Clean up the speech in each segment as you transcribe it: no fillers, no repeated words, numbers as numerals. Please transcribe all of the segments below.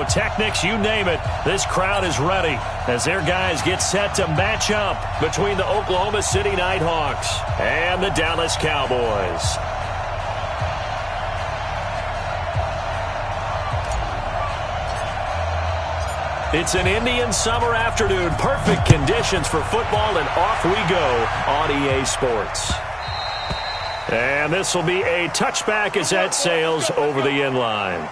pyrotechnics, you name it. This crowd is ready as their guys get set to match up between the Oklahoma City Nighthawks and the Dallas Cowboys. It's an Indian summer afternoon. Perfect conditions for football, and off we go on EA Sports. And this will be a touchback as that sails over the end line.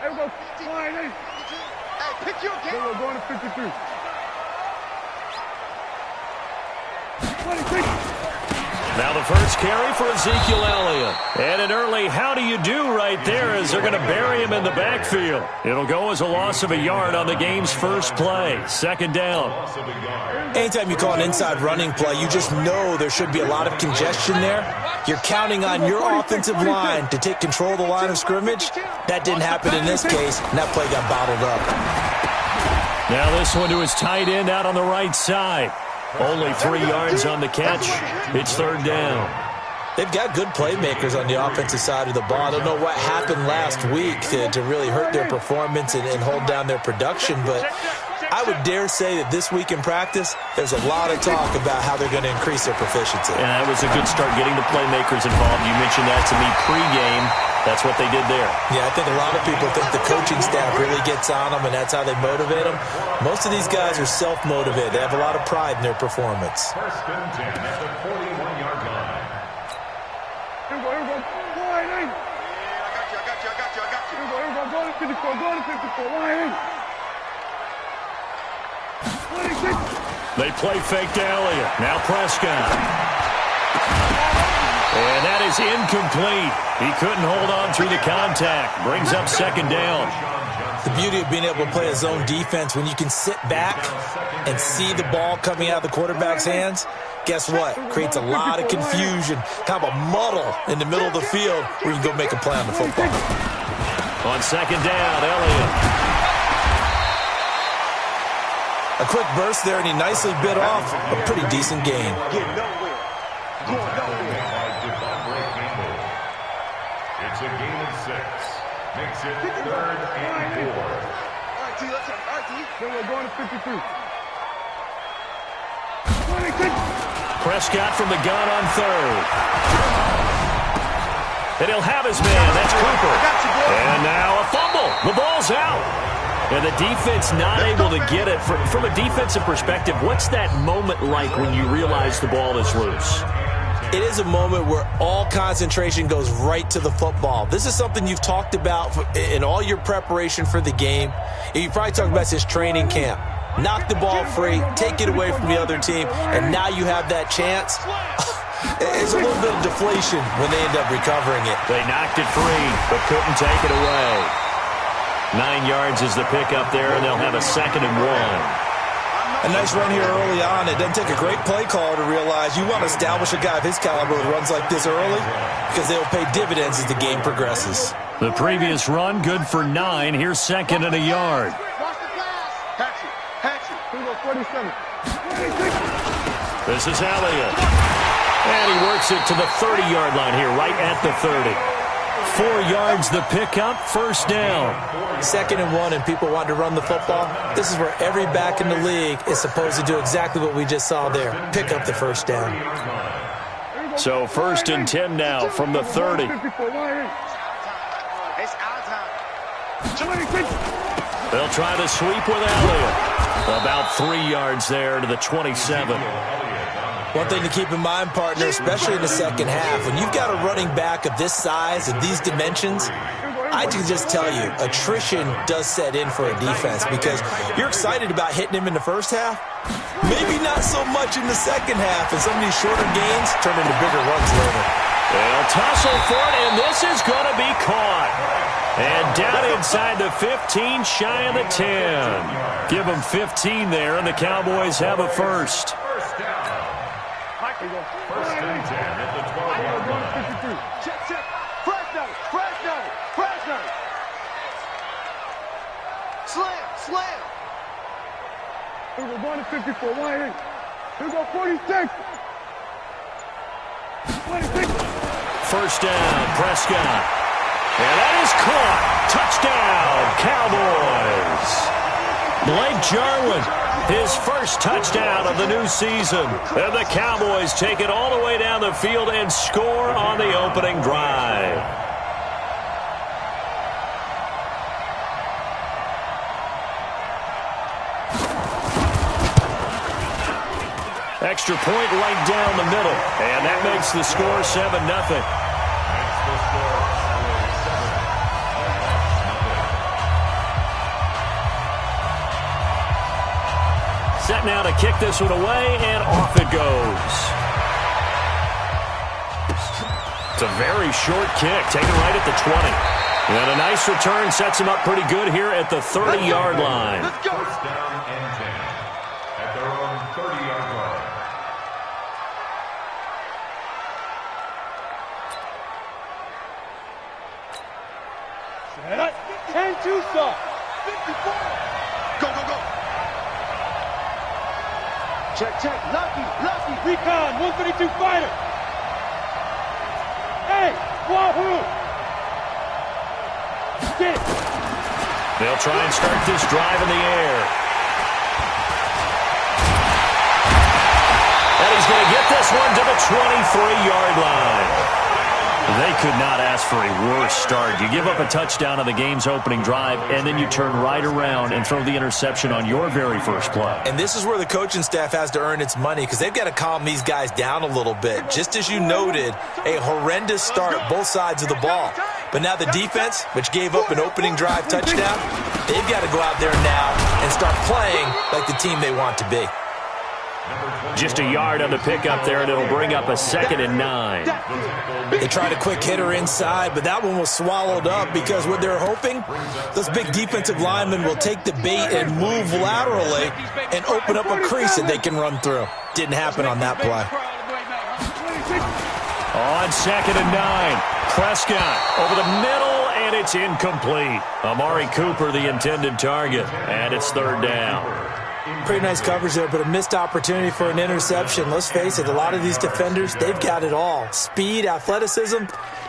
There we go. Hey, pick your game. We're going to 53. 26. Now the first carry for Ezekiel Elliott. And an early how do you do right there as they're going to bury him in the backfield. It'll go as a loss of a yard on the game's first play. Second down. Anytime you call an inside running play, you just know there should be a lot of congestion there. You're counting on your offensive line to take control of the line of scrimmage. That didn't happen in this case, and that play got bottled up. Now this one to his tight end out on the right side. Only 3 yards on the catch. It's third down. They've got good playmakers on the offensive side of the ball. I don't know what happened last week to really hurt their performance and hold down their production, but I would dare say that this week in practice, there's a lot of talk about how they're going to increase their proficiency. And that was a good start getting the playmakers involved. You mentioned that to me pregame. That's what they did there. Yeah, I think a lot of people think the coaching staff really gets on them, and that's how they motivate them. Most of these guys are self-motivated. They have a lot of pride in their performance. First and 10 at the 41-yard line. Here we go. I got you. Here we go. Go to 54. Go to 54. 26. They play fake to Elliott. Now Prescott. And that is incomplete. He couldn't hold on through the contact. Brings up second down. The beauty of being able to play a zone defense, when you can sit back and see the ball coming out of the quarterback's hands, guess what? Creates a lot of confusion, kind of a muddle in the middle of the field where you can go make a play on the football. On second down, Elliott. A quick burst there, and he nicely bit off a pretty decent gain. It's a gain of 6. Makes it 3rd and 4. All right, T, let's go. All right, T. Then we're going to 53. 26. Prescott from the gun on third. And he'll have his man. That's Cooper. And now a fumble. The ball's out. And the defense not able to get it. From a defensive perspective, what's that moment like when you realize the ball is loose? It is a moment where all concentration goes right to the football. This is something you've talked about in all your preparation for the game. You probably talked about this training camp. Knock the ball free, take it away from the other team, and now you have that chance. It's a little bit of deflation when they end up recovering it. They knocked it free, but couldn't take it away. 9 yards is the pickup there, and they'll have a 2nd and 1. A nice run here early on. It doesn't take a great play caller to realize you want to establish a guy of his caliber who runs like this early because they'll pay dividends as the game progresses. The previous run, good for 9. Here's 2nd and a yard. This is Elliott. And he works it to the 30-yard line here, right at the 30. 4 yards the pickup, first down. 2nd and 1, and people want to run the football. This is where every back in the league is supposed to do exactly what we just saw there. Pick up the first down. So 1st and 10 now from the 30. They'll try to sweep with Elliott. About 3 yards there to the 27. One thing to keep in mind, partner, especially in the second half, when you've got a running back of this size and these dimensions, I can just tell you, attrition does set in for a defense because you're excited about hitting him in the first half. Maybe not so much in the second half, and some of these shorter gains turn into bigger runs later. They'll tussle for it, and this is going to be caught. And down inside the 15, shy of the 10. Give them 15 there, and the Cowboys have a first. First and 10 at the 12-yard line. Check. Fresh note. Slam. slam. Here we go, 1 to 54, 1 8. Here we go, 46. 26. First down, Prescott. And that is caught. Touchdown, Cowboys. Blake Jarwin, his first touchdown of the new season. And the Cowboys take it all the way down the field and score on the opening drive. Extra point right down the middle. And that makes the score 7-0. Set now to kick this one away, and off it goes. It's a very short kick, taken right at the 20. And a nice return sets him up pretty good here at the 30-yard line. Let's go. First down and 10 at their own 30-yard line. Set up. 10-2 stop. 54. Go, go, go. Check, check. Lucky, lucky. Recon, 132 fighter. Hey, wahoo. Get it. They'll try and start this drive in the air. And he's going to get this one to the 23-yard line. They could not ask for a worse start. You give up a touchdown on the game's opening drive, and then you turn right around and throw the interception on your very first play. And this is where the coaching staff has to earn its money because they've got to calm these guys down a little bit. Just as you noted, a horrendous start, both sides of the ball. But now the defense, which gave up an opening drive touchdown, they've got to go out there now and start playing like the team they want to be. Just a yard on the pickup there, and it'll bring up a 2nd and 9. They tried a quick hitter inside, but that one was swallowed up because what they're hoping, those big defensive linemen will take the bait and move laterally and open up a crease that they can run through. Didn't happen on that play. On 2nd and 9, Prescott over the middle, and it's incomplete. Amari Cooper, the intended target, and it's 3rd down. Pretty nice coverage there, but a missed opportunity for an interception. Let's face it, a lot of these defenders, they've got it all. Speed, athleticism,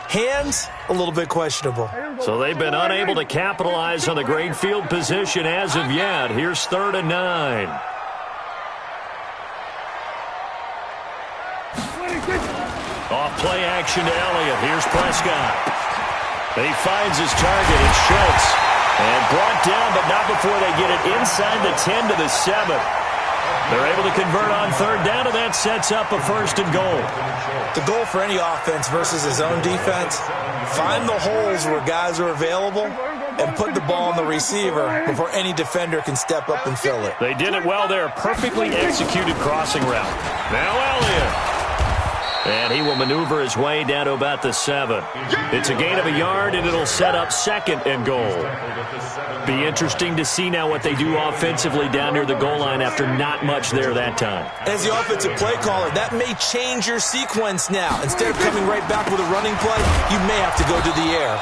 hands, a little bit questionable. So they've been unable to capitalize on the great field position as of yet. Here's 3rd and 9. Off play action to Elliott. Here's Prescott. He finds his target. It's Schultz. And brought down, but not before they get it inside the 10 to the 7. They're able to convert on 3rd down, and that sets up a 1st and goal. The goal for any offense versus his own defense, find the holes where guys are available and put the ball on the receiver before any defender can step up and fill it. They did it well there. Perfectly executed crossing route. Now Elliott. And he will maneuver his way down to about the 7. It's a gain of a yard, and it'll set up 2nd and goal. Be interesting to see now what they do offensively down near the goal line after not much there that time. As the offensive play caller, that may change your sequence now. Instead of coming right back with a running play, you may have to go to the air.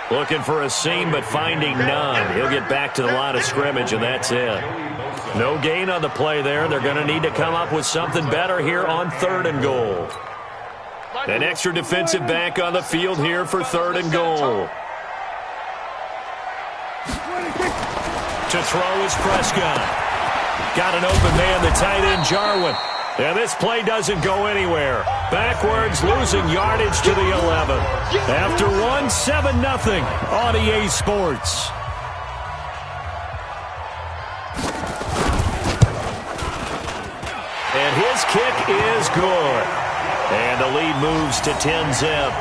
Looking for a seam, but finding none. He'll get back to the line of scrimmage, and that's it. No gain on the play there. They're going to need to come up with something better here on 3rd and goal. An extra defensive back on the field here for 3rd and goal. To throw is Prescott. Got an open man, the tight end Jarwin. And this play doesn't go anywhere. Backwards, losing yardage to the 11. After one, 7-0 on EA Sports. And his kick is good. And the lead moves to 10-zip.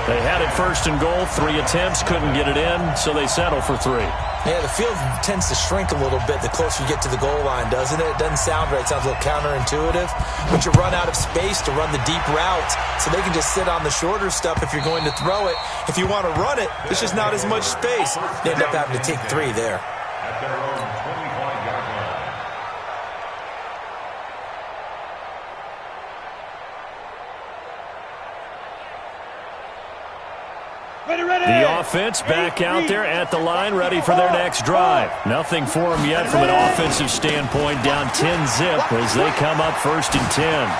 They had it 1st and goal, 3 attempts, couldn't get it in, so they settle for 3. Yeah, the field tends to shrink a little bit the closer you get to the goal line, doesn't it? It doesn't sound right. It sounds a little counterintuitive. But you run out of space to run the deep routes, so they can just sit on the shorter stuff if you're going to throw it. If you want to run it, there's just not as much space. They end up having to take 3 there. At their own 25-yard line. The offense back out there at the line, ready for their next drive. Nothing for them yet from an offensive standpoint, down 10-zip as they come up 1st and 10.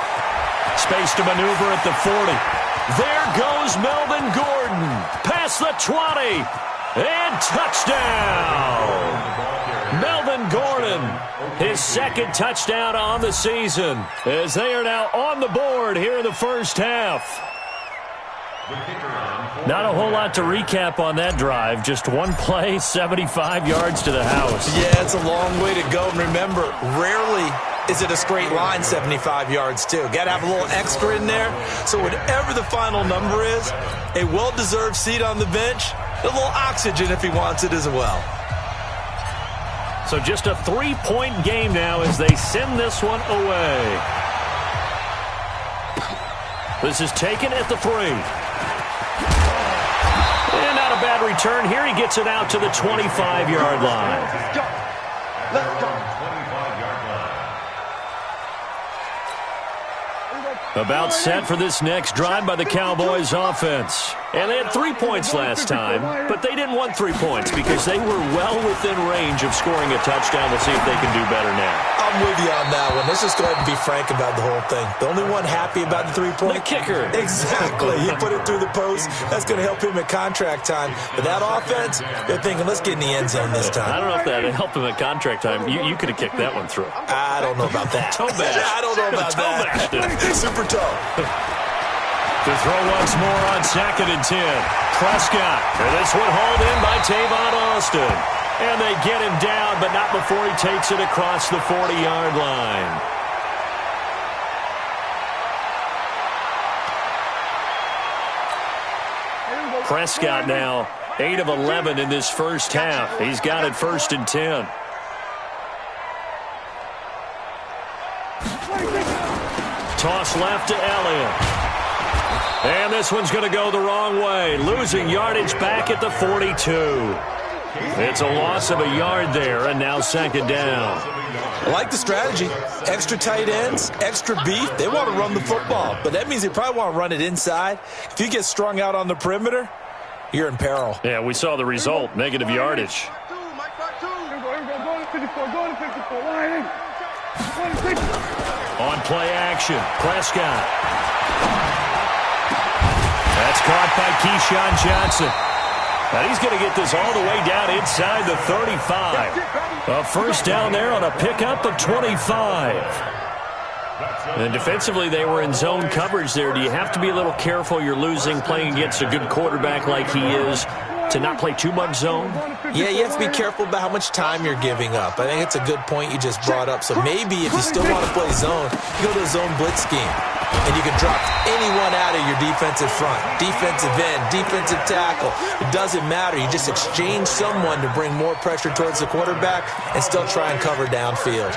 Space to maneuver at the 40. There goes Melvin Gordon. Past the 20. And touchdown. Melvin Gordon, his 2nd touchdown on the season, as they are now on the board here in the first half. Not a whole lot to recap on that drive. Just one play, 75 yards to the house. Yeah, it's a long way to go. And remember, rarely is it a straight line 75 yards, too. Got to have a little extra in there. So whatever the final number is, a well-deserved seat on the bench, a little oxygen if he wants it as well. So just a 3-point game now as they send this one away. This is taken at the 3. And not a bad return here. He gets it out to the 25-yard line. Let's go. About set for this next drive by the Cowboys offense. And they had 3 points last time, but they didn't want 3 points because they were well within range of scoring a touchdown. We'll see if they can do better now. I'm with you on that one. Let's just go ahead and be frank about the whole thing. The only one happy about the 3-point? The kicker. Exactly. He put it through the post. That's going to help him at contract time. But that offense, they're thinking, let's get in the end zone this time. I don't know if that helped him at contract time. You could have kicked that one through. I don't know about that. Toe bash. I don't know about that. Super toe. To throw once more on 2nd and 10. Prescott. And this one hauled in by Tavon Austin. And they get him down, but not before he takes it across the 40-yard line. Prescott now 8 of 11 in this first half. He's got it 1st and 10. Toss left to Elliott. And this one's going to go the wrong way. Losing yardage back at the 42. It's a loss of a yard there, and now 2nd down. I like the strategy. Extra tight ends, extra beef. They want to run the football, but that means they probably want to run it inside. If you get strung out on the perimeter, you're in peril. Yeah, we saw the result, negative yardage. On play action, Prescott. That's caught by Keyshawn Johnson. And he's going to get this all the way down inside the 35. A first down there on a pickup of 25. And defensively, they were in zone coverage there. Do you have to be a little careful? You're losing, playing against a good quarterback like he is, to not play too much zone? Yeah, you have to be careful about how much time you're giving up. I think it's a good point you just brought up. So maybe if you still want to play zone, you go to a zone blitz scheme. And you can drop anyone out of your defensive front, defensive end, defensive tackle. It doesn't matter. You just exchange someone to bring more pressure towards the quarterback and still try and cover downfield.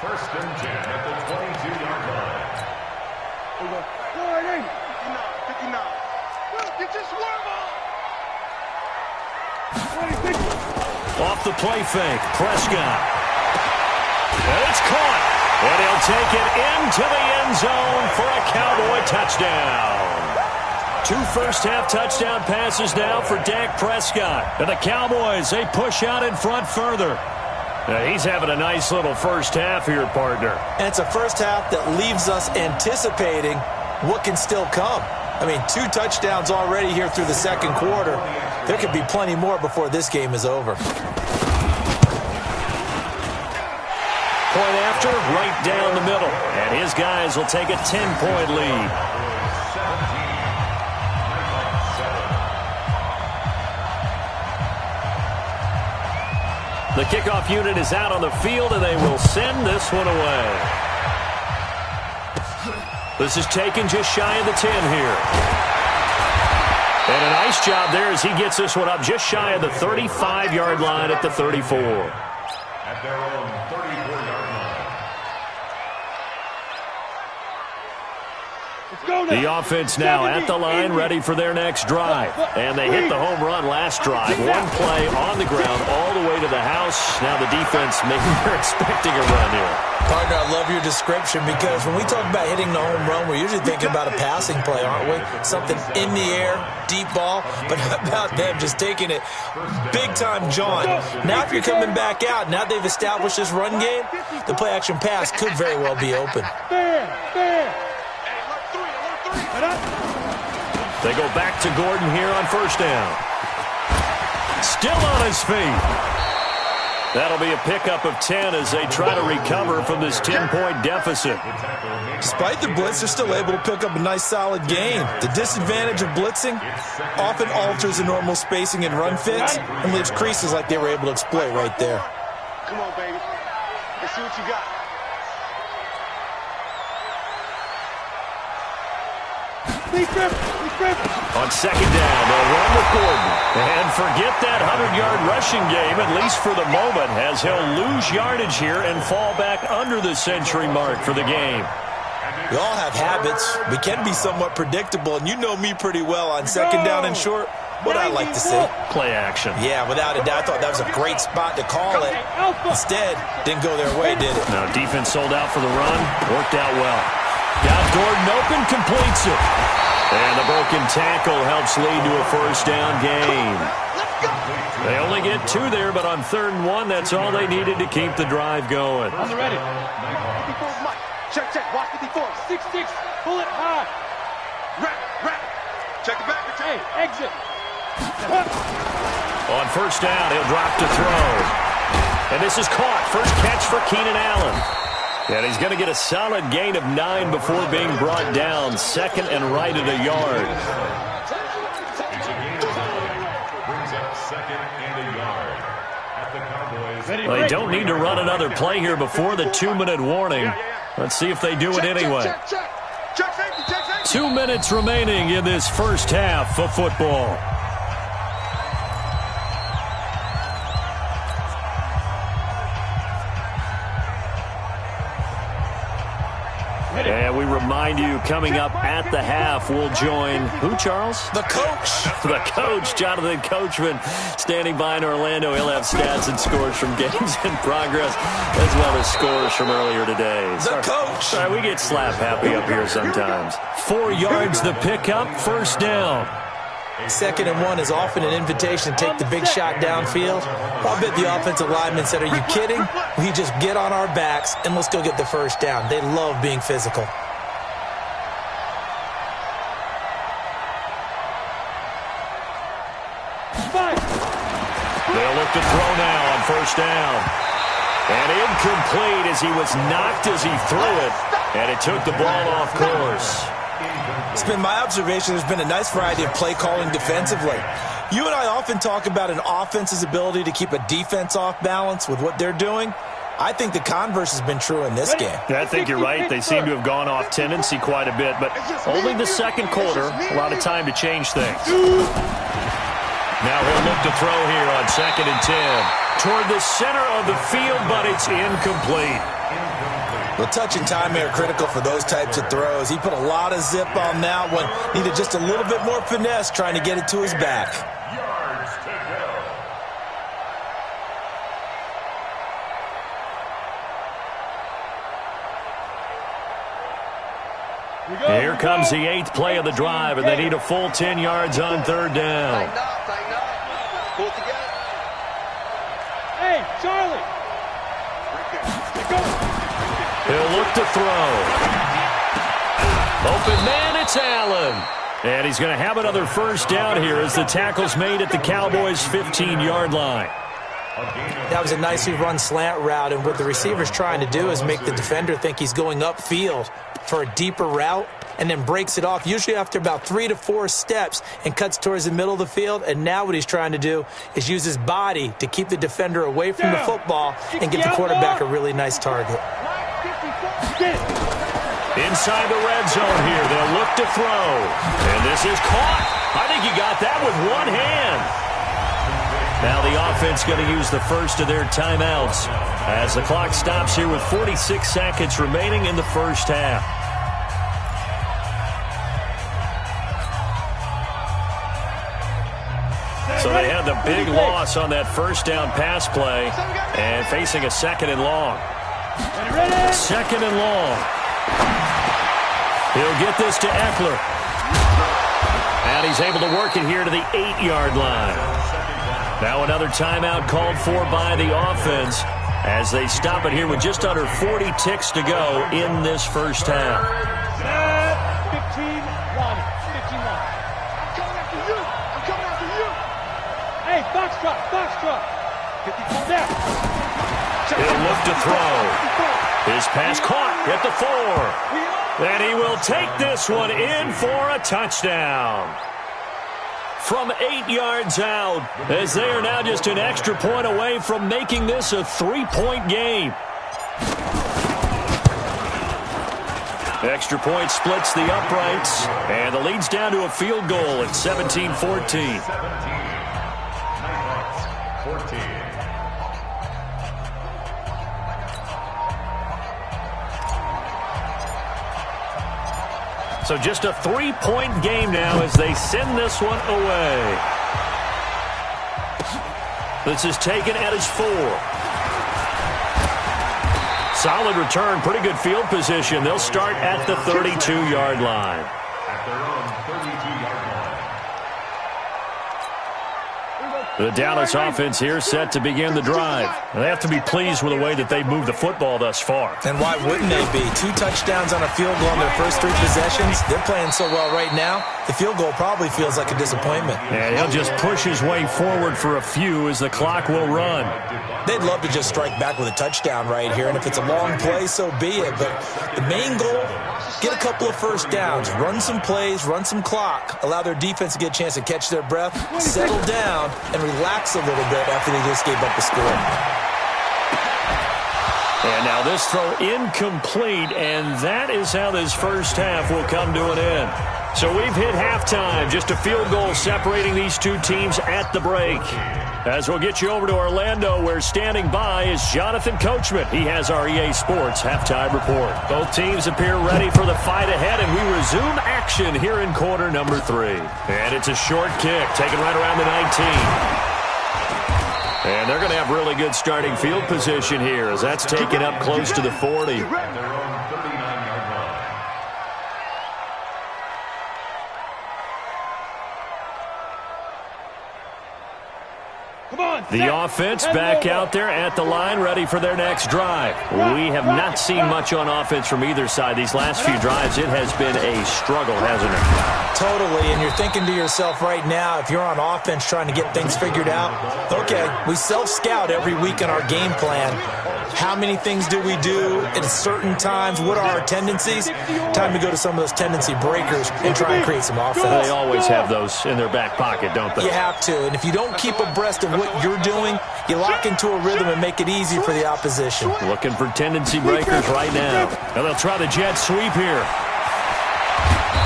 1st and 10 at the 22-yard line. Off the play fake, Prescott. And it's caught. And he'll take it into the end zone for a Cowboy touchdown. 2 first-half touchdown passes now for Dak Prescott. And the Cowboys, they push out in front further. Now, he's having a nice little first half here, partner. And it's a first half that leaves us anticipating what can still come. I mean, 2 touchdowns already here through the 2nd quarter. There could be plenty more before this game is over. Point after, right down the middle. And his guys will take a 10-point lead. The kickoff unit is out on the field, and they will send this one away. This is taken just shy of the 10 here. And a nice job there as he gets this one up just shy of the 35-yard line at the 34. At their own 34-yard line. The offense now at the line, ready for their next drive. And they hit the home run last drive. One play on the ground all the way to the house. Now the defense, maybe they're expecting a run here. Partner, I love your description because when we talk about hitting the home run, we're usually thinking about a passing play, aren't we? Something in the air, deep ball. But how about them just taking it big time, John? Now if you're coming back out, now they've established this run game, the play-action pass could very well be open. They go back to Gordon here on first down. Still on his feet. That'll be a pickup of 10 as they try to recover from this 10-point deficit. Despite the blitz, they're still able to pick up a nice, solid gain. The disadvantage of blitzing often alters the normal spacing and run fits and leaves creases like they were able to exploit right there. Come on, baby. Let's see what you got. On second down, they'll run with Gordon. And forget that 100-yard rushing game, at least for the moment, as he'll lose yardage here and fall back under the century mark for the game. We all have habits. We can be somewhat predictable, and you know me pretty well on second down and short. What I like to see. Play action. Yeah, without a doubt, I thought that was a great spot to call it. Instead, didn't go their way, did it? No, defense sold out for the run. Worked out well. Got Gordon open, completes it. And the broken tackle helps lead to a first down gain. They only get 2 there, but on 3rd and 1, that's all they needed to keep the drive going. On the ready. 54's Mike. Check. Watch 54. 6-6. Pull it high. Wrap. Check the back. Hey, exit. On first down, he'll drop to throw. And this is caught. First catch for Keenan Allen. And he's going to get a solid gain of 9 before being brought down. Second and right at a yard. It's a gain of 9. Brings up 2nd and a yard. At the Cowboys. Well, they don't need to run another play here before the 2-minute warning. Let's see if they do it anyway. Check safety. 2 minutes remaining in this first half of football. And we remind you, coming up at the half, we'll join who, Charles? The coach. The coach, Jonathan Coachman, standing by in Orlando. He'll have stats and scores from games in progress, as well as scores from earlier today. The coach. Sorry, we get slap happy up here sometimes. 4 yards the pickup, first down. 2nd and 1 is often an invitation to take the big shot downfield. I'll bet the offensive lineman said, are you kidding? We just get on our backs and let's go get the first down. They love being physical. They'll look to throw now on first down. And incomplete as he was knocked as he threw it. And it took the ball off course. It's been my observation there's been a nice variety of play calling defensively. You and I often talk about an offense's ability to keep a defense off balance with what they're doing. I think the converse has been true in this game. Yeah, I think you're right. They seem to have gone off tendency quite a bit, but only the second quarter, a lot of time to change things. Now he'll look to throw here on 2nd and 10. Toward the center of the field, but it's incomplete. The touch and timing are critical for those types of throws. He put a lot of zip on that one. Needed just a little bit more finesse trying to get it to his back. Yards to go. Here comes the 8th play of the drive, and they need a full 10 yards on 3rd down. Tighten up. Pull it together. Hey, Charlie. He'll look to throw. Open man, it's Allen. And he's going to have another first down here as the tackle's made at the Cowboys' 15-yard line. That was a nicely run slant route, and what the receiver's trying to do is make the defender think he's going upfield for a deeper route and then breaks it off, usually after about 3 to 4 steps, and cuts towards the middle of the field. And now what he's trying to do is use his body to keep the defender away from the football and give the quarterback a really nice target. Inside the red zone here, they'll look to throw. And this is caught. I think he got that with one hand. Now the offense going to use the first of their timeouts as the clock stops here with 46 seconds remaining in the first half. a big loss on that first down pass play and facing a second and long. Second and long. He'll get this to Eckler. And he's able to work it here to the 8-yard line. Now another timeout called for by the offense as they stop it here with just under 40 ticks to go in this first half. 15-1. 15-1. I'm coming after you. I'm coming after you. Hey, box truck. 54 down. He'll look to throw. His pass caught at the 4. And he will take this one in for a touchdown. From 8 yards out, as they are now just an extra point away from making this a 3-point game. Extra point splits the uprights, and the lead's down to a field goal at 17-14. 14. So just a 3-point game now as they send this one away. This is taken at his 4. Solid return, pretty good field position. They'll start at the 32-yard line. At their own 32-yard line. The Dallas offense here set to begin the drive. They have to be pleased with the way that they've moved the football thus far. And why wouldn't they be? 2 touchdowns on a field goal in their first 3 possessions. They're playing so well right now, the field goal probably feels like a disappointment. And he'll just push his way forward for a few as the clock will run. They'd love to just strike back with a touchdown right here, and if it's a long play, so be it. But the main goal, get a couple of first downs, run some plays, run some clock, allow their defense to get a chance to catch their breath, settle down, and relax a little bit after they just gave up the score. And now this throw incomplete, and that is how this first half will come to an end. So we've hit halftime, just a field goal separating these two teams at the break. As we'll get you over to Orlando, where standing by is Jonathan Coachman. He has our EA Sports halftime report. Both teams appear ready for the fight ahead, and we resume action here in quarter number 3. And it's a short kick, taken right around the 19. And they're going to have really good starting field position here as that's taken up close to the 40. At their own 39-yard line. The offense back out there at the line, ready for their next drive. We have not seen much on offense from either side. These last few drives, it has been a struggle, hasn't it? Totally, and you're thinking to yourself right now, if you're on offense trying to get things figured out, okay, we self-scout every week in our game plan. How many things do we do at certain times? What are our tendencies? Time to go to some of those tendency breakers and try and create some offense. They always have those in their back pocket, don't they? You have to, and if you don't keep abreast of what you're doing, you lock into a rhythm and make it easy for the opposition. Looking for tendency breakers right now. And they'll try the jet sweep here.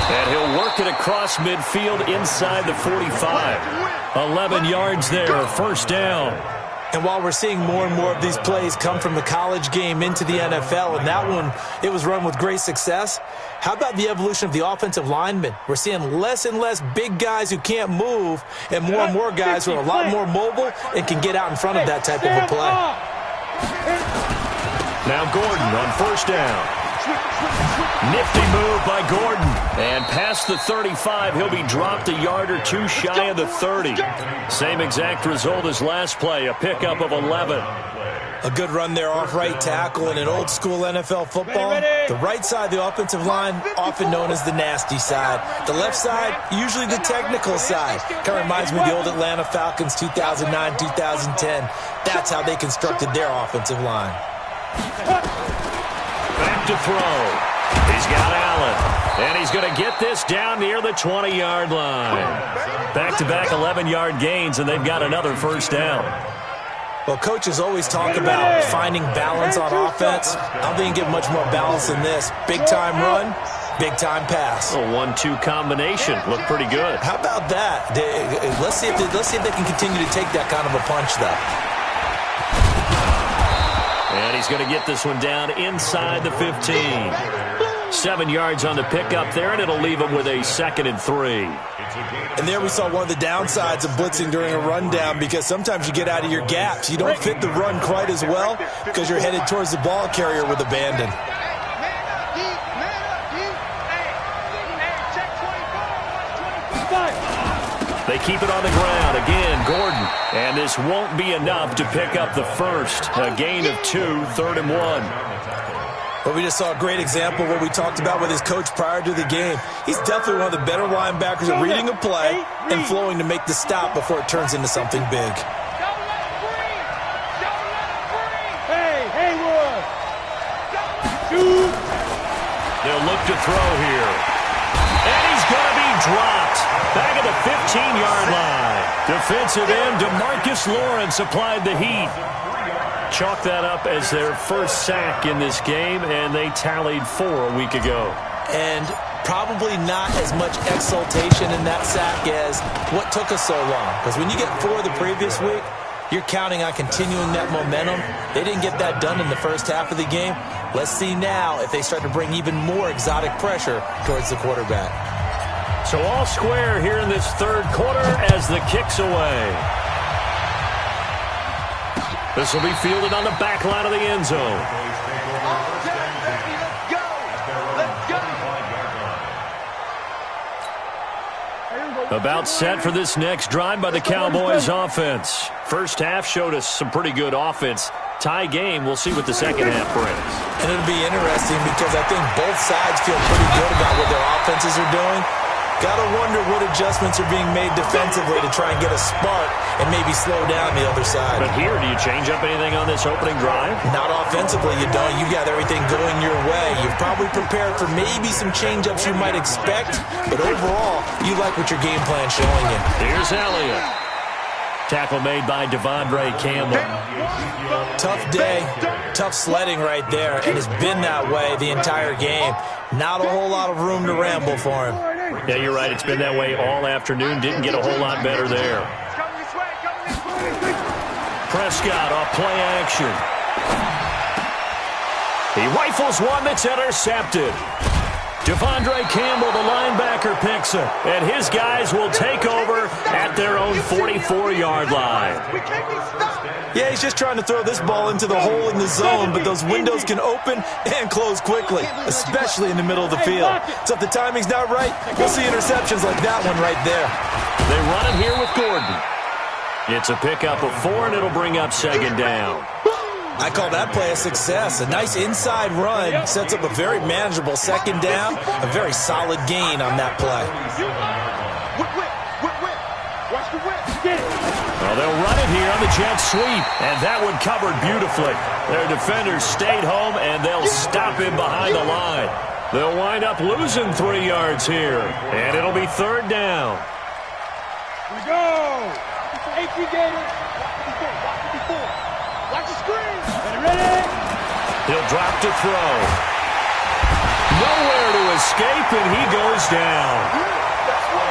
And he'll work it across midfield inside the 45. 11 yards there, first down. And while we're seeing more and more of these plays come from the college game into the NFL, and that one, it was run with great success, how about the evolution of the offensive linemen? We're seeing less and less big guys who can't move and more guys who are a lot more mobile and can get out in front of that type of a play. Now Gordon on first down. Nifty move by Gordon. And past the 35, he'll be dropped a yard or two shy of the 30. Same exact result as last play, a pickup of 11. A good run there off right tackle in an old-school NFL football. The right side, the offensive line, often known as the nasty side. The left side, usually the technical side. Kind of reminds me of the old Atlanta Falcons 2009, 2010. That's how they constructed their offensive line. Back to throw. He's got Allen. And he's going to get this down near the 20-yard line. Back-to-back 11-yard gains, and they've got another first down. Well, coaches always talk about finding balance on offense. I don't think you can get much more balance than this. Big-time run, big-time pass. A 1-2 combination. Looked pretty good. How about that? Let's see if they can continue to take that kind of a punch, though. And he's going to get this one down inside the 15. 7 yards on the pickup there, and it'll leave him with a 2nd and 3. And there we saw one of the downsides of blitzing during a rundown, because sometimes you get out of your gaps. You don't fit the run quite as well because you're headed towards the ball carrier with abandon. They keep it on the ground. Again, Gordon. And this won't be enough to pick up the first. A gain of 2, 3rd and 1. But we just saw a great example of what we talked about with his coach prior to the game. He's definitely one of the better linebackers at reading a play and flowing to make the stop before it turns into something big. Hey, Haywood. Shoot. They'll look to throw here. And he's going to be dropped. Back at the 15-yard line. Defensive end DeMarcus Lawrence applied the heat. Chalk that up as their first sack in this game, and they tallied 4 a week ago. And probably not as much exultation in that sack as what took us so long. Because when you get 4 the previous week, you're counting on continuing that momentum. They didn't get that done in the first half of the game. Let's see now if they start to bring even more exotic pressure towards the quarterback. So all square here in this 3rd quarter as the kick's away. This will be fielded on the back line of the end zone. About set for this next drive by the Cowboys offense. First half showed us some pretty good offense. Tie game, we'll see what the second half brings. And it'll be interesting because I think both sides feel pretty good about what their offenses are doing. Gotta wonder what adjustments are being made defensively to try and get a spark and maybe slow down the other side. But here, do you change up anything on this opening drive? Not offensively, you don't. You got everything going your way. You've probably prepared for maybe some change-ups you might expect, but overall, you like what your game plan's showing you. Here's Elliott. Tackle made by Devondre Campbell. Tough day, tough sledding right there, and it's been that way the entire game. Not a whole lot of room to ramble for him. Yeah, you're right. It's been that way all afternoon. Didn't get a whole lot better there. Prescott off play action. He rifles one that's intercepted. Devondre Campbell, the linebacker, picks it. And his guys will take over at their own 44-yard line. Yeah, he's just trying to throw this ball into the hole in the zone, but those windows can open and close quickly, especially in the middle of the field. So if the timing's not right, we'll see interceptions like that one right there. They run it here with Gordon. It's a pickup of 4, and it'll bring up 2nd down. I call that play a success. A nice inside run sets up a very manageable 2nd down, a very solid gain on that play. Well, they'll run it here on the jet sweep, and that one covered beautifully. Their defenders stayed home, and they'll stop him behind the line. They'll wind up losing 3 yards here, and it'll be 3rd down. Here we go. 18 Gators. Watch the screen. Ready? He'll drop to throw. Nowhere to escape, and he goes down.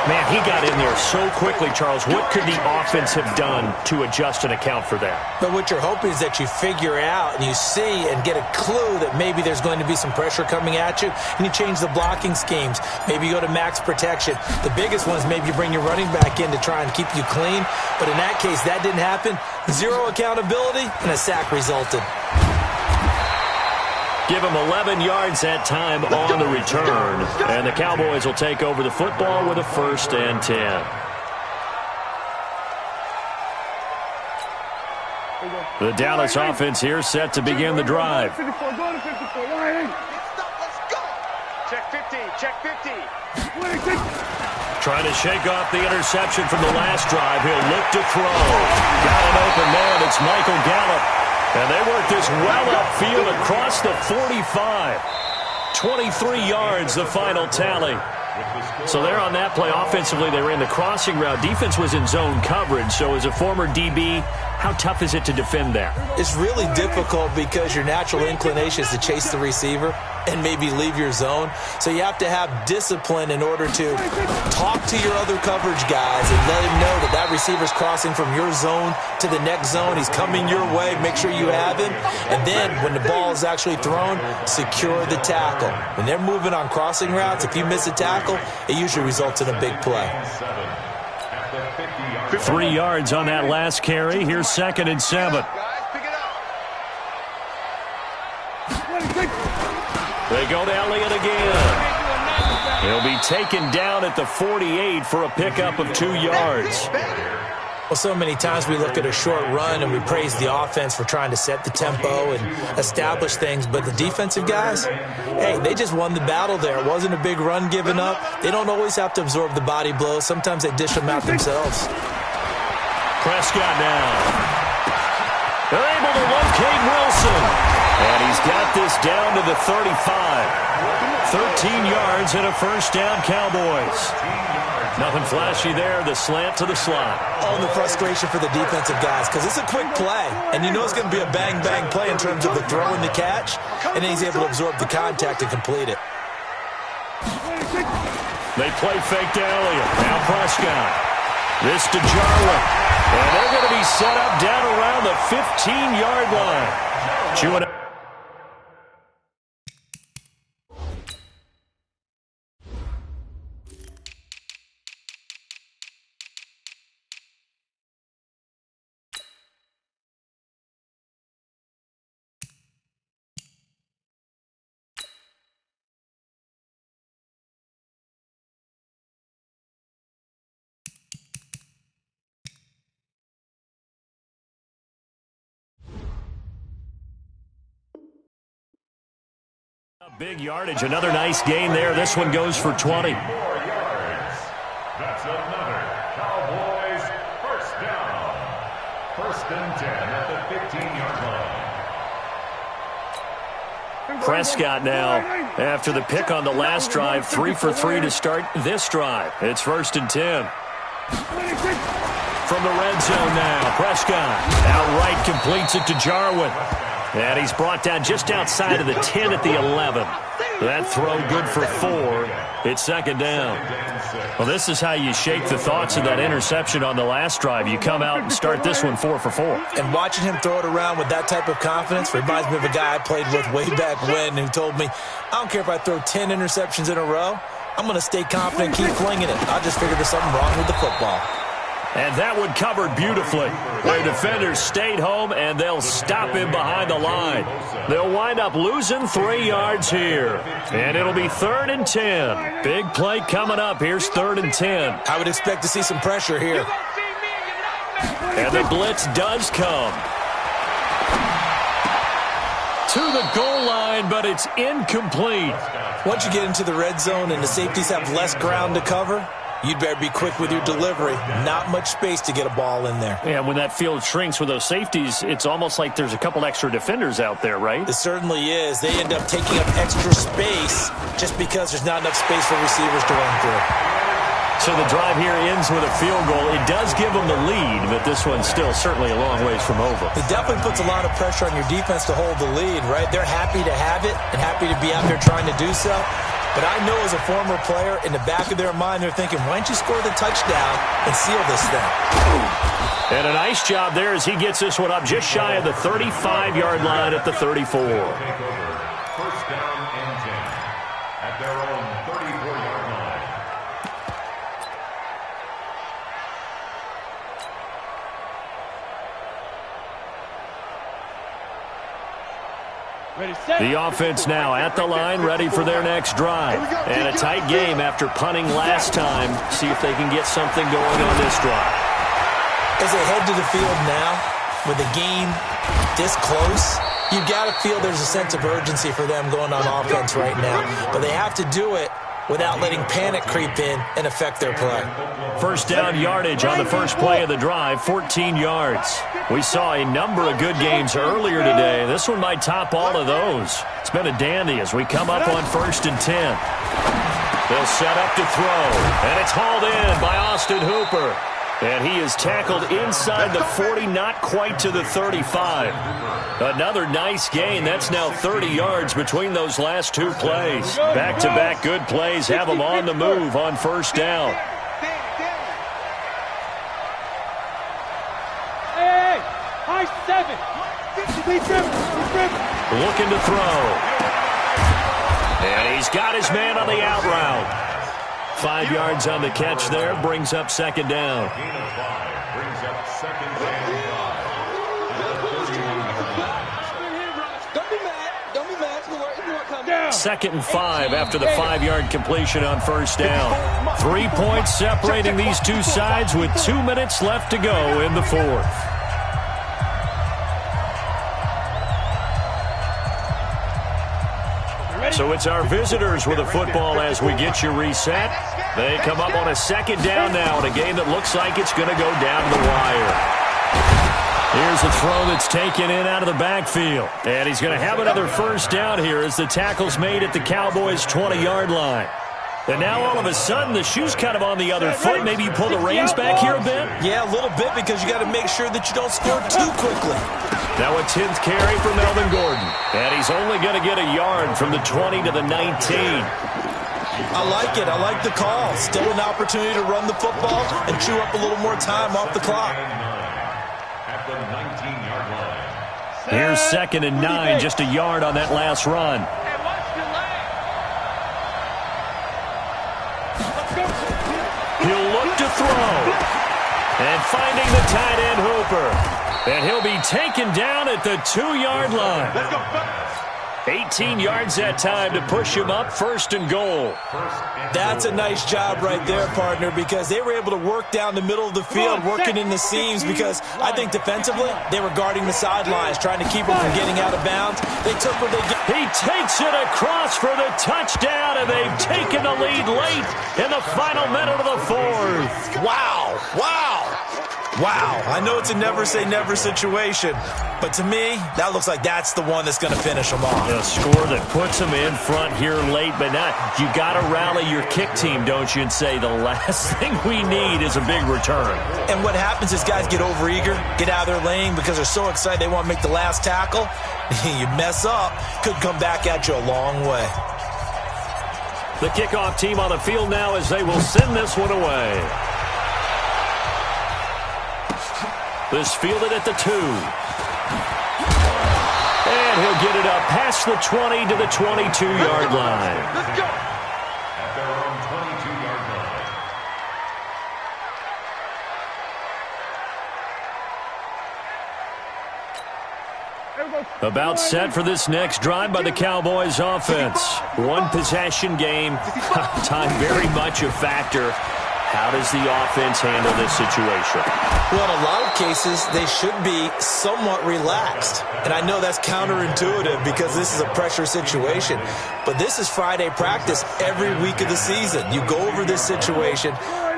Man, he got in there so quickly, Charles. What could the offense have done to adjust and account for that? But what you're hoping is that you figure out and you see and get a clue that maybe there's going to be some pressure coming at you, and you change the blocking schemes. Maybe you go to max protection. The biggest one is maybe you bring your running back in to try and keep you clean. But in that case, that didn't happen. 0 accountability, and a sack resulted. Give him 11 yards that time on the return. And the Cowboys will take over the football with a 1st and 10. The Dallas offense here set to begin the drive. Check 50, check 50. Trying to shake off the interception from the last drive. He'll look to throw. Got an open man. It's Michael Gallup. And they work this well upfield across the 45. 23 yards, the final tally. So they're on that play offensively. They ran the crossing route. Defense was in zone coverage. So as a former DB, How tough is it to defend that? It's really difficult because your natural inclination is to chase the receiver and maybe leave your zone. So you have to have discipline in order to talk to your other coverage guys and let him know that that receiver's crossing from your zone to the next zone. He's coming your way. Make sure you have him. And then when the ball is actually thrown, secure the tackle. When they're moving on crossing routes, if you miss a tackle, it usually results in a big play. 3 yards on that last carry. Here's 2nd and 7. They go to Elliott again. He'll be taken down at the 48 for a pickup of 2 yards. Well, so many times we look at a short run and we praise the offense for trying to set the tempo and establish things, but the defensive guys, hey, they just won the battle there. It wasn't a big run given up. They don't always have to absorb the body blows. Sometimes they dish them out themselves. Prescott now. They're able to locate Wilson. And he's got this down to the 35. 13 yards and a first down, Cowboys. Nothing flashy there. The slant to the slot. Oh, and the frustration for the defensive guys because it's a quick play. And you know it's going to be a bang-bang play in terms of the throw and the catch. And then he's able to absorb the contact and complete it. They play fake to Elliott. Now Prescott. This to Jarwin. And they're going to be set up down around the 15-yard line. Chewing up. Big yardage, another nice gain there. This one goes for 20. That's another Cowboys first down. 1st and 10 at the 15-yard line. Prescott now, after the pick on the last drive, 3 for 3 to start this drive. It's 1st and 10. From the red zone now, Prescott outright completes it to Jarwin. And he's brought down just outside of the 10 at the 11. That throw good for 4. It's 2nd down. Well, this is how you shake the thoughts of that interception on the last drive. You come out and start this one 4 for 4. And watching him throw it around with that type of confidence reminds me of a guy I played with way back when who told me, I don't care if I throw 10 interceptions in a row. I'm going to stay confident, keep flinging it. I just figured there's something wrong with the football. And that one covered beautifully. Their defenders stayed home, and they'll stop him behind the line. They'll wind up losing 3 yards here. And it'll be 3rd and 10. Big play coming up. Here's 3rd and 10. I would expect to see some pressure here. And the blitz does come. To the goal line, but it's incomplete. Once you get into the red zone and the safeties have less ground to cover, you'd better be quick with your delivery. Not much space to get a ball in there. Yeah, when that field shrinks with those safeties, it's almost like there's a couple extra defenders out there, right? It certainly is. They end up taking up extra space just because there's not enough space for receivers to run through. So the drive here ends with a field goal. It does give them the lead, but this one's still certainly a long ways from over. It definitely puts a lot of pressure on your defense to hold the lead, right? They're happy to have it and happy to be out there trying to do so. But I know as a former player, in the back of their mind, they're thinking, why don't you score the touchdown and seal this thing? And a nice job there as he gets this one up just shy of the 35-yard line at the 34. First down and 10 at their own 34-yard line. The offense now at the line, ready for their next drive. And a tight game after punting last time. See if they can get something going on this drive. As they head to the field now, with the game this close, you've got to feel there's a sense of urgency for them going on offense right now. But they have to do it without letting panic creep in and affect their play. First down yardage on the first play of the drive, 14 yards. We saw a number of good games earlier today. This one might top all of those. It's been a dandy as we come up on 1st and 10. They'll set up to throw, and it's hauled in by Austin Hooper. And he is tackled inside the 40, not quite to the 35. Another nice gain. That's now 30 yards between those last two plays. Back-to-back good plays have them on the move on first down. Hey, high 7. Looking to throw. And he's got his man on the out route. 5 yards on the catch there, brings up second down. Gain of 5 brings up second and 5. Don't be mad. Don't be mad. You know Second and 5 after the 5-yard completion on first down. 3 points separating these two sides with 2 minutes left to go in the fourth. So it's our visitors with the football as we get you reset. They come up on a second down now in a game that looks like it's going to go down to the wire. Here's a throw that's taken in out of the backfield. And he's going to have another first down here as the tackle's made at the Cowboys' 20-yard line. And now all of a sudden the shoe's kind of on the other foot. Maybe you pull the reins back here a bit? Yeah, a little bit because you got to make sure that you don't score too quickly. Now a 10th carry for Melvin Gordon. And he's only going to get a yard from the 20 to the 19. I like it. I like the call. Still an opportunity to run the football and chew up a little more time off the clock. At the 19-yard line. Here's second and 9, just a yard on that last run. He'll look to throw. And finding the tight end Hooper. And he'll be taken down at the 2-yard line. 18 yards that time to push him up, first and goal. That's a nice job right there, partner, because they were able to work down the middle of the field, working in the seams, because I think defensively they were guarding the sidelines, trying to keep him from getting out of bounds. They took what they get. He takes it across for the touchdown, and they've taken the lead late in the final minute of the fourth. Wow. Wow. Wow. I know it's a never-say-never situation, but to me, that looks like that's the one that's going to finish them off. A score that puts them in front here late, but not. You got to rally your kick team, don't you, and say the last thing we need is a big return. And what happens is guys get overeager, get out of their lane because they're so excited they want to make the last tackle. You mess up, could come back at you a long way. The kickoff team on the field now as they will send this one away. This fielded at the 2. And he'll get it up past the 20 to the 22-yard line. Let's go. At their own 22-yard line. About set for this next drive by the Cowboys offense. One possession game. Time very much a factor. How does the offense handle this situation? Well, in a lot of cases, they should be somewhat relaxed. And I know that's counterintuitive because this is a pressure situation. But this is Friday practice every week of the season. You go over this situation,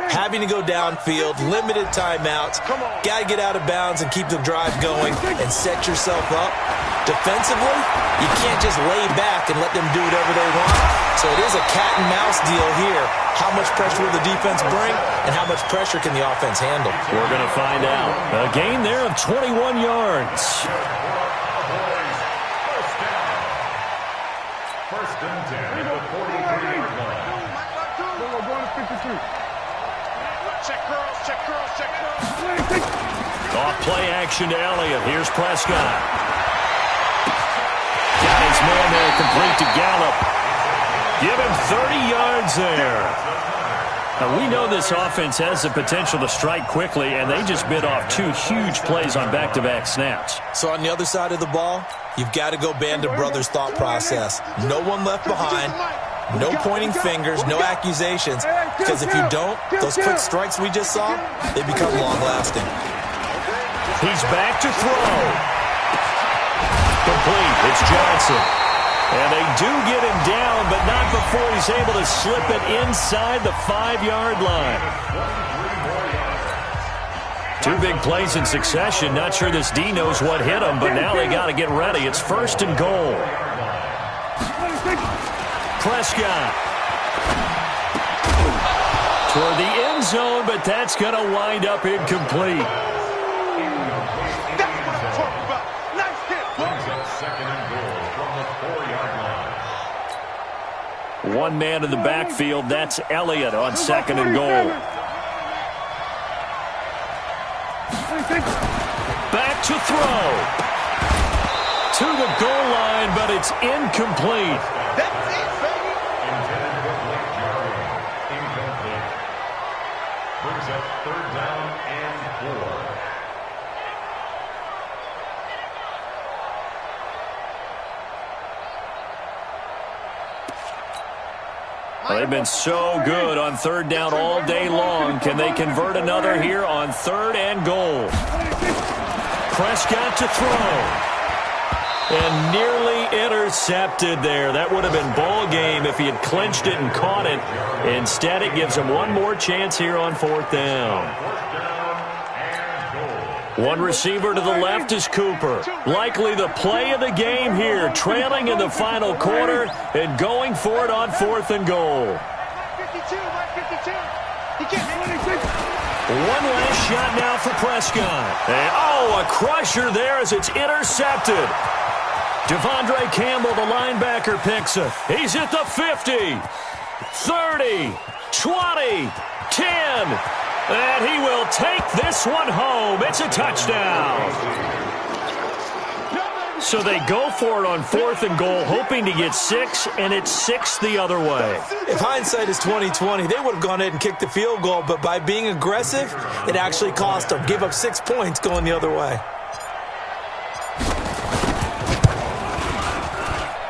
having to go downfield, limited timeouts, got to get out of bounds and keep the drive going and set yourself up. Defensively, you can't just lay back and let them do whatever they want. So it is a cat and mouse deal here. How much pressure will the defense bring and how much pressure can the offense handle? We're going to find out. A gain there of 21 yards. First and 10 at the 43-yard line. Check curls. Off play action to Elliott. Here's Prescott. Got his man there, complete to Gallup. Give him 30 yards there. Now, we know this offense has the potential to strike quickly, and they just bit off 2 huge plays on back-to-back snaps. So on the other side of the ball, you've got to go band of brothers thought process. No one left behind. No pointing fingers, no accusations, because if you don't, those quick strikes we just saw, they become long-lasting. He's back to throw. Complete. It's Johnson. And they do get him down, but not before he's able to slip it inside the 5-yard line. 2 big plays in succession. Not sure this D knows what hit him, but now they got to get ready. It's first and goal. Prescott. toward the end zone, but that's going to wind up incomplete. That's what I'm talking about. Nice hit. Brings up second and goal from the 4-yard line. One man in the backfield. That's Elliott on second and goal. Back to throw. To the goal line, but it's incomplete. That's it, baby. Intended for Blake Jarwin. Incomplete. Brings up third down and 4. Well, they've been so good on third down all day long. Can they convert another here on third and goal? Prescott to throw. And nearly intercepted there. That would have been ball game if he had clinched it and caught it. Instead, it gives him one more chance here on fourth down. One receiver to the left is Cooper. Likely the play of the game here, trailing in the final quarter and going for it on fourth and goal. 152, 152. He gets 26. One last shot now for Prescott. And, a crusher there as it's intercepted. Devondre Campbell, the linebacker, picks it. He's at the 50, 30, 20, 10. And he will take this one home. It's a touchdown. So they go for it on fourth and goal, hoping to get 6, and it's 6 the other way. If hindsight is 20/20, they would have gone ahead and kicked the field goal, but by being aggressive, it actually cost them. Give up 6 points going the other way.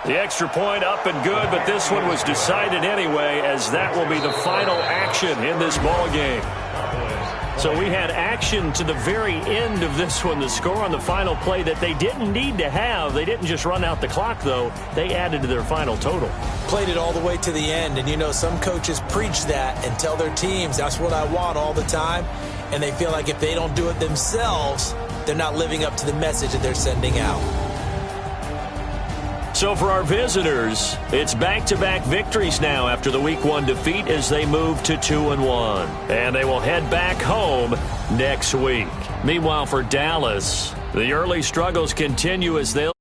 The extra point up and good, but this one was decided anyway, as that will be the final action in this ball game. So we had action to the very end of this one. The score on the final play that they didn't need to have. They didn't just run out the clock, though. They added to their final total. Played it all the way to the end, and you know some coaches preach that and tell their teams, that's what I want all the time, and they feel like if they don't do it themselves, they're not living up to the message that they're sending out. So for our visitors, it's back-to-back victories now after the Week 1 defeat as they move to 2-1. And they will head back home next week. Meanwhile, for Dallas, the early struggles continue as they'll